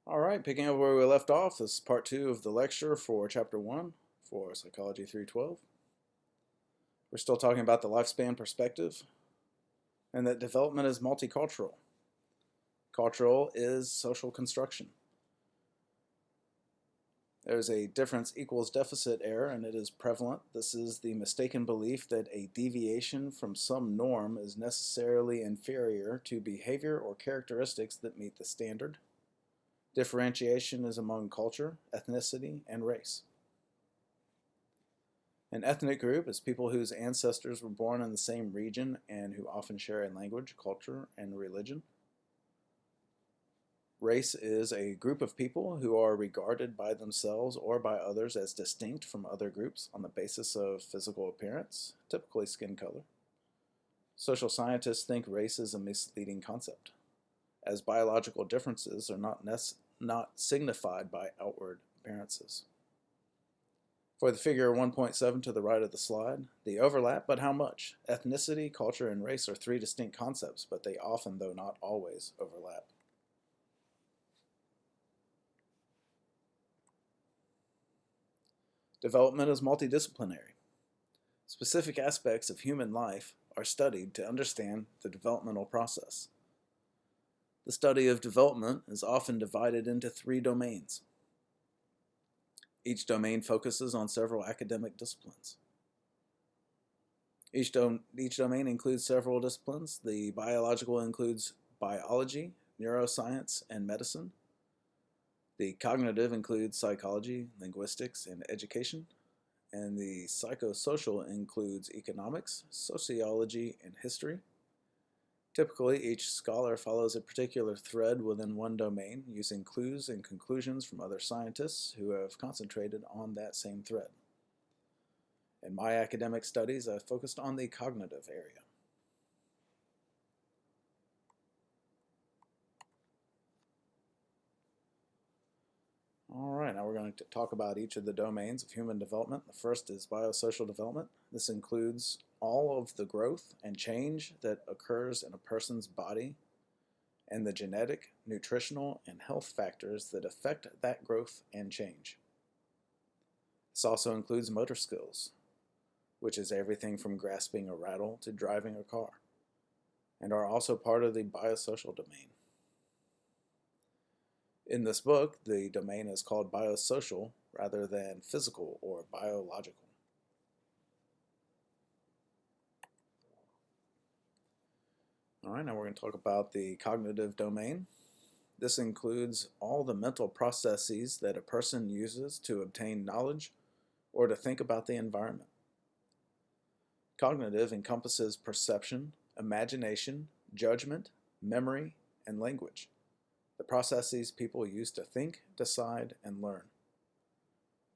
All right, picking up where we left off, this is part 2 of the lecture for Chapter 1 for Psychology 312. We're still talking about the lifespan perspective and that development is multicultural. Cultural is social construction. There's a difference equals deficit error, and it is prevalent. This is the mistaken belief that a deviation from some norm is necessarily inferior to behavior or characteristics that meet the standard. Differentiation is among culture, ethnicity, and race. An ethnic group is people whose ancestors were born in the same region and who often share a language, culture, and religion. Race is a group of people who are regarded by themselves or by others as distinct from other groups on the basis of physical appearance, typically skin color. Social scientists think race is a misleading concept, as biological differences are not signified by outward appearances. For the figure 1.7 to the right of the slide, the overlap, but how much? Ethnicity, culture, and race are three distinct concepts, but they often, though not always, overlap. Development is multidisciplinary. Specific aspects of human life are studied to understand the developmental process. The study of development is often divided into three domains. Each domain focuses on several academic disciplines. Each domain includes several disciplines. The biological includes biology, neuroscience, and medicine. The cognitive includes psychology, linguistics, and education. And the psychosocial includes economics, sociology, and history. Typically, each scholar follows a particular thread within one domain, using clues and conclusions from other scientists who have concentrated on that same thread. In my academic studies, I focused on the cognitive area. All right, now we're going to talk about each of the domains of human development. The first is biosocial development. This includes all of the growth and change that occurs in a person's body and the genetic, nutritional, and health factors that affect that growth and change. This also includes motor skills, which is everything from grasping a rattle to driving a car, and are also part of the biosocial domain. In this book, the domain is called biosocial rather than physical or biological. All right, now we're going to talk about the cognitive domain. This includes all the mental processes that a person uses to obtain knowledge or to think about the environment. Cognitive encompasses perception, imagination, judgment, memory, and language. The processes people use to think, decide, and learn.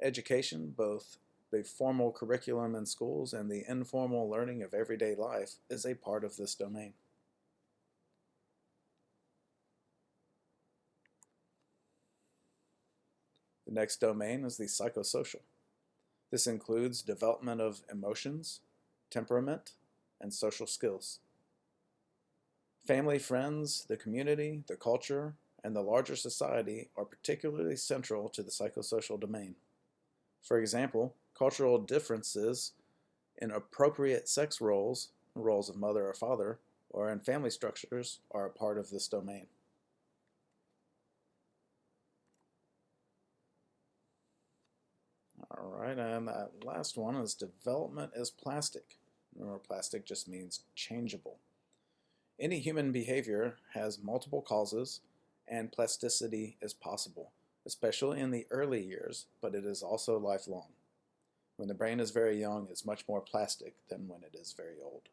Education, both the formal curriculum in schools and the informal learning of everyday life, is a part of this domain. The next domain is the psychosocial. This includes development of emotions, temperament, and social skills. Family, friends, the community, the culture, and the larger society are particularly central to the psychosocial domain. For example, cultural differences in appropriate sex roles, roles of mother or father, or in family structures are a part of this domain. All right, and that last one is development is plastic. Remember, plastic just means changeable. Any human behavior has multiple causes, and plasticity is possible, especially in the early years, but it is also lifelong. When the brain is very young, it's much more plastic than when it is very old.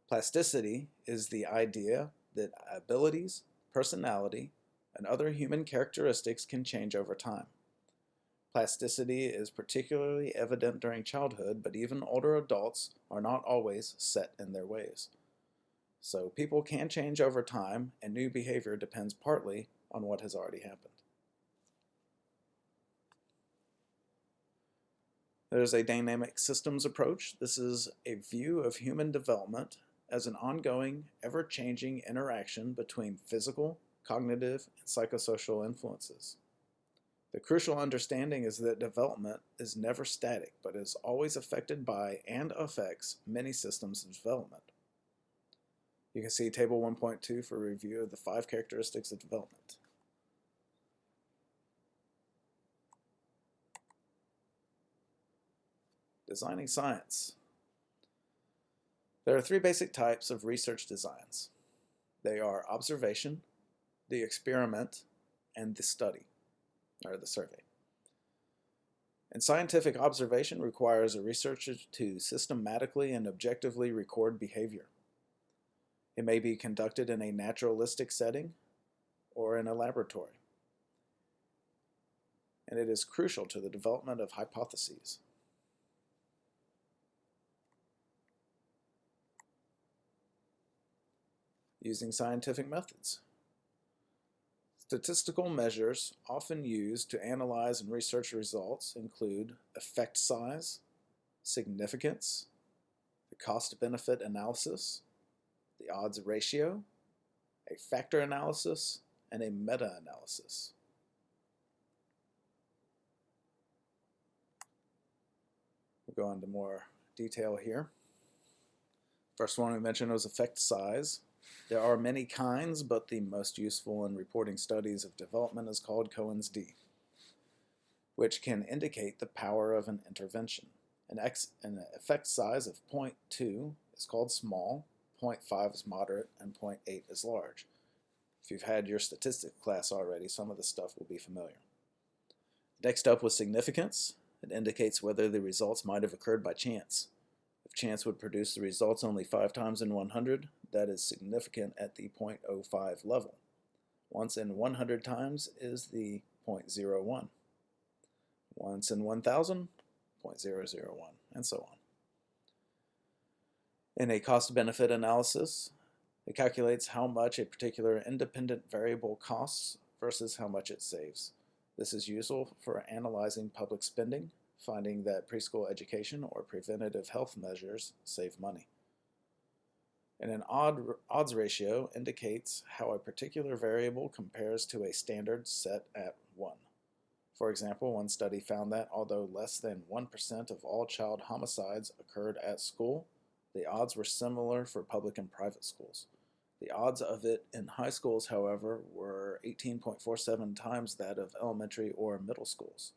Plasticity is the idea that abilities, personality, and other human characteristics can change over time. Plasticity is particularly evident during childhood, but even older adults are not always set in their ways. So people can change over time, and new behavior depends partly on what has already happened. There's a dynamic systems approach. This is a view of human development as an ongoing, ever-changing interaction between physical, cognitive, and psychosocial influences. The crucial understanding is that development is never static, but is always affected by and affects many systems of development. You can see Table 1.2 for a review of the 5 characteristics of development. Designing science. There are 3 basic types of research designs. They are observation, the experiment, and the study, or the survey. And scientific observation requires a researcher to systematically and objectively record behavior. It may be conducted in a naturalistic setting or in a laboratory. And it is crucial to the development of hypotheses. Using scientific methods. Statistical measures often used to analyze and research results include effect size, significance, the cost-benefit analysis, the odds ratio, a factor analysis, and a meta-analysis. We'll go into more detail here. First one we mentioned was effect size. There are many kinds, but the most useful in reporting studies of development is called Cohen's d, which can indicate the power of an intervention. An effect size of 0.2 is called small, 0.5 is moderate, and 0.8 is large. If you've had your statistics class already, some of this stuff will be familiar. Next up was significance. It indicates whether the results might have occurred by chance. If chance would produce the results only 5 times in 100, that is significant at the 0.05 level. Once in 100 times is the 0.01. Once in 1,000, 0.001, and so on. In a cost-benefit analysis, it calculates how much a particular independent variable costs versus how much it saves. This is useful for analyzing public spending, finding that preschool education or preventative health measures save money. And an odds ratio indicates how a particular variable compares to a standard set at 1. For example, one study found that although less than 1% of all child homicides occurred at school, the odds were similar for public and private schools. The odds of it in high schools, however, were 18.47 times that of elementary or middle schools.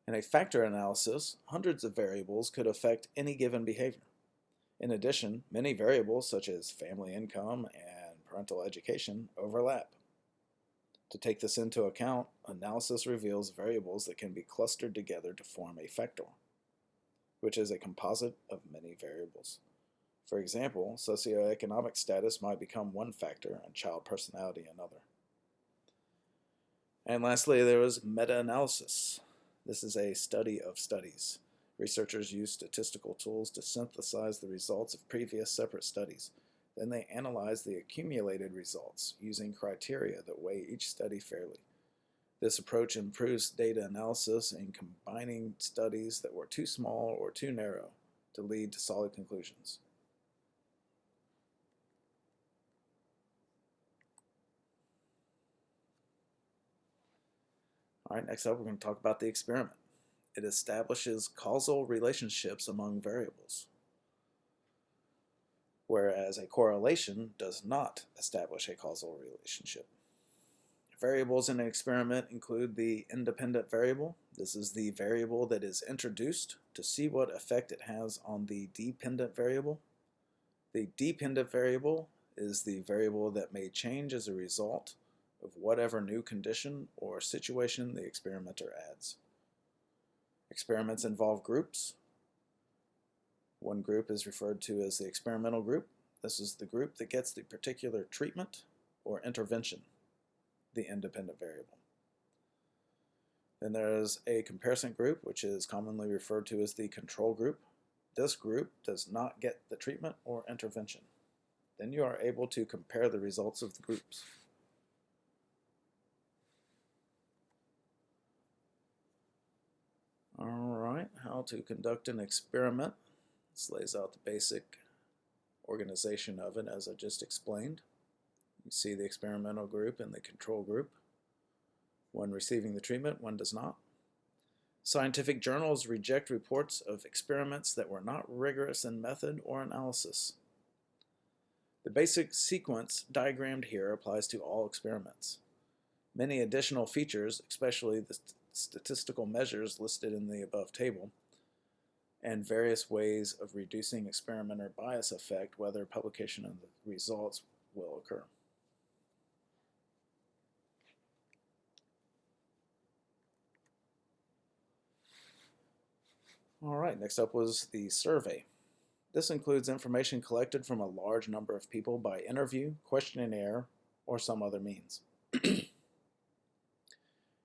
In a factor analysis, hundreds of variables could affect any given behavior. In addition, many variables such as family income and parental education overlap. To take this into account, analysis reveals variables that can be clustered together to form a factor, which is a composite of many variables. For example, socioeconomic status might become one factor and child personality another. And lastly, there was meta-analysis. This is a study of studies. Researchers use statistical tools to synthesize the results of previous separate studies. Then they analyze the accumulated results using criteria that weigh each study fairly. This approach improves data analysis in combining studies that were too small or too narrow to lead to solid conclusions. All right, next up we're going to talk about the experiment. It establishes causal relationships among variables, whereas a correlation does not establish a causal relationship. Variables in an experiment include the independent variable. This is the variable that is introduced to see what effect it has on the dependent variable. The dependent variable is the variable that may change as a result of whatever new condition or situation the experimenter adds. Experiments involve groups. One group is referred to as the experimental group. This is the group that gets the particular treatment or intervention, the independent variable. Then there is a comparison group, which is commonly referred to as the control group. This group does not get the treatment or intervention. Then you are able to compare the results of the groups. Alright, how to conduct an experiment. This lays out the basic organization of it as I just explained. You see the experimental group and the control group. One receiving the treatment, one does not. Scientific journals reject reports of experiments that were not rigorous in method or analysis. The basic sequence diagrammed here applies to all experiments. Many additional features, especially the statistical measures listed in the above table, and various ways of reducing experimenter bias affect whether publication of the results will occur. All right, next up was the survey. This includes information collected from a large number of people by interview, questionnaire, or some other means.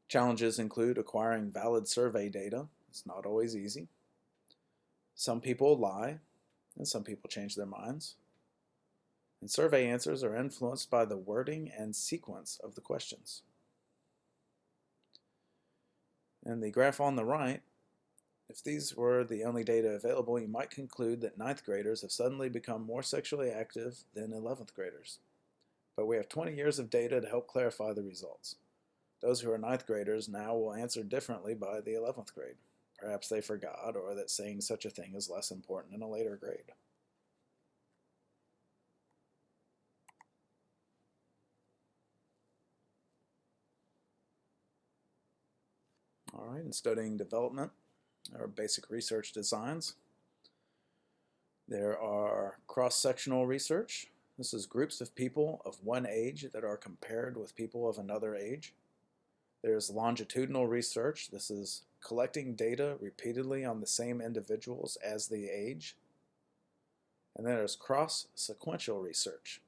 Challenges include acquiring valid survey data. It's not always easy. Some people lie, and some people change their minds. And survey answers are influenced by the wording and sequence of the questions. In the graph on the right, if these were the only data available, you might conclude that 9th graders have suddenly become more sexually active than 11th graders. But we have 20 years of data to help clarify the results. Those who are 9th graders now will answer differently by the 11th grade. Perhaps they forgot, or that saying such a thing is less important in a later grade. All right, in studying development, or basic research designs, there are cross-sectional research. This is groups of people of one age that are compared with people of another age. There's longitudinal research. This is collecting data repeatedly on the same individuals as the age. And then there's cross-sequential research.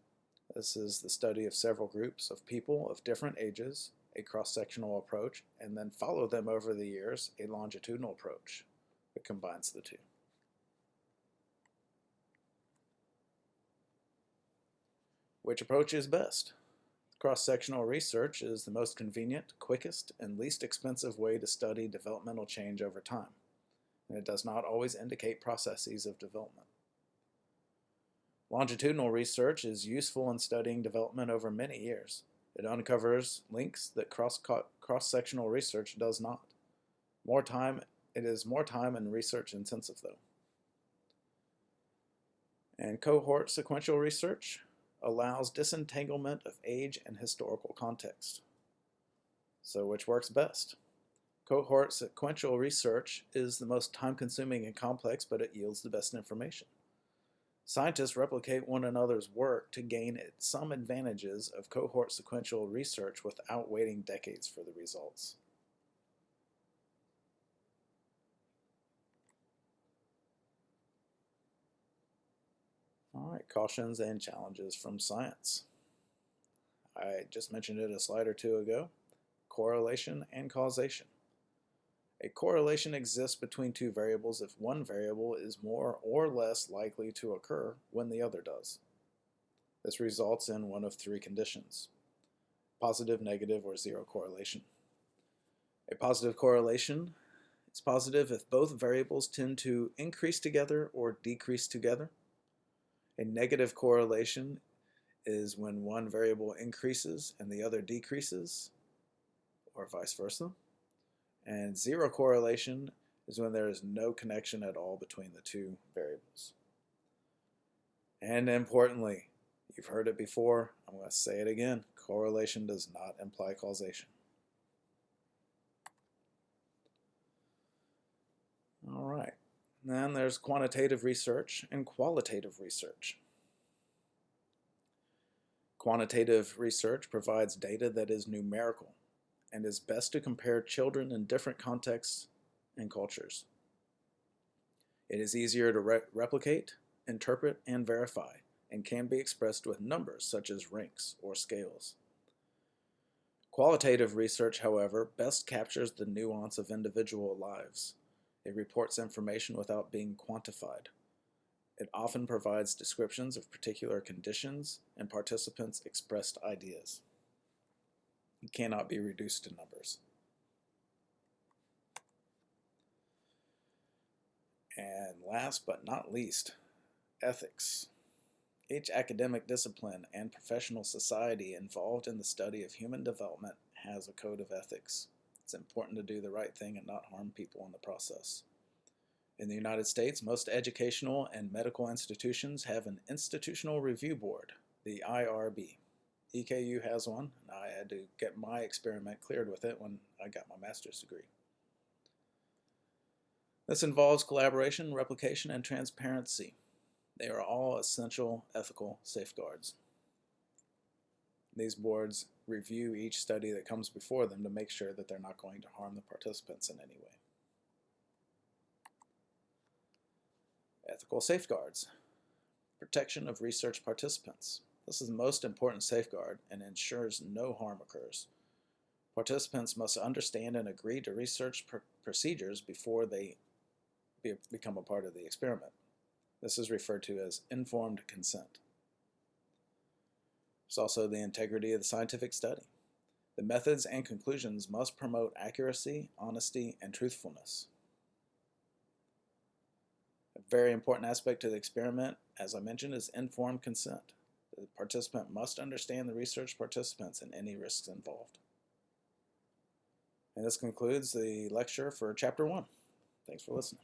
This is the study of several groups of people of different ages, a cross-sectional approach, and then follow them over the years, a longitudinal approach that combines the two. Which approach is best? Cross-sectional research is the most convenient, quickest, and least expensive way to study developmental change over time, and it does not always indicate processes of development. Longitudinal research is useful in studying development over many years. It uncovers links that cross-sectional research does not. It is more time and research intensive though. And cohort sequential research allows disentanglement of age and historical context. So which works best? Cohort sequential research is the most time-consuming and complex, but it yields the best information. Scientists replicate one another's work to gain some advantages of cohort sequential research without waiting decades for the results. All right, cautions and challenges from science. I just mentioned it a slide or two ago. Correlation and causation. A correlation exists between two variables if one variable is more or less likely to occur when the other does. This results in one of three conditions: positive, negative, or zero correlation. A positive correlation is positive if both variables tend to increase together or decrease together. A negative correlation is when one variable increases and the other decreases, or vice versa. And zero correlation is when there is no connection at all between the two variables. And importantly, you've heard it before, I'm going to say it again, correlation does not imply causation. All right, then there's quantitative research and qualitative research. Quantitative research provides data that is numerical and is best to compare children in different contexts and cultures. It is easier to replicate, interpret, and verify, and can be expressed with numbers such as ranks or scales. Qualitative research, however, best captures the nuance of individual lives. It reports information without being quantified. It often provides descriptions of particular conditions and participants' expressed ideas. It cannot be reduced to numbers. And last but not least, ethics. Each academic discipline and professional society involved in the study of human development has a code of ethics. It's important to do the right thing and not harm people in the process. In the United States, most educational and medical institutions have an Institutional Review Board, the IRB. EKU has one, and I had to get my experiment cleared with it when I got my master's degree. This involves collaboration, replication, and transparency. They are all essential ethical safeguards. These boards review each study that comes before them to make sure that they're not going to harm the participants in any way. Ethical safeguards. Protection of research participants. This is the most important safeguard and ensures no harm occurs. Participants must understand and agree to research procedures before they become a part of the experiment. This is referred to as informed consent. There's also the integrity of the scientific study. The methods and conclusions must promote accuracy, honesty, and truthfulness. A very important aspect to the experiment, as I mentioned, is informed consent. The participant must understand the research participants and any risks involved. And this concludes the lecture for Chapter 1. Thanks for listening.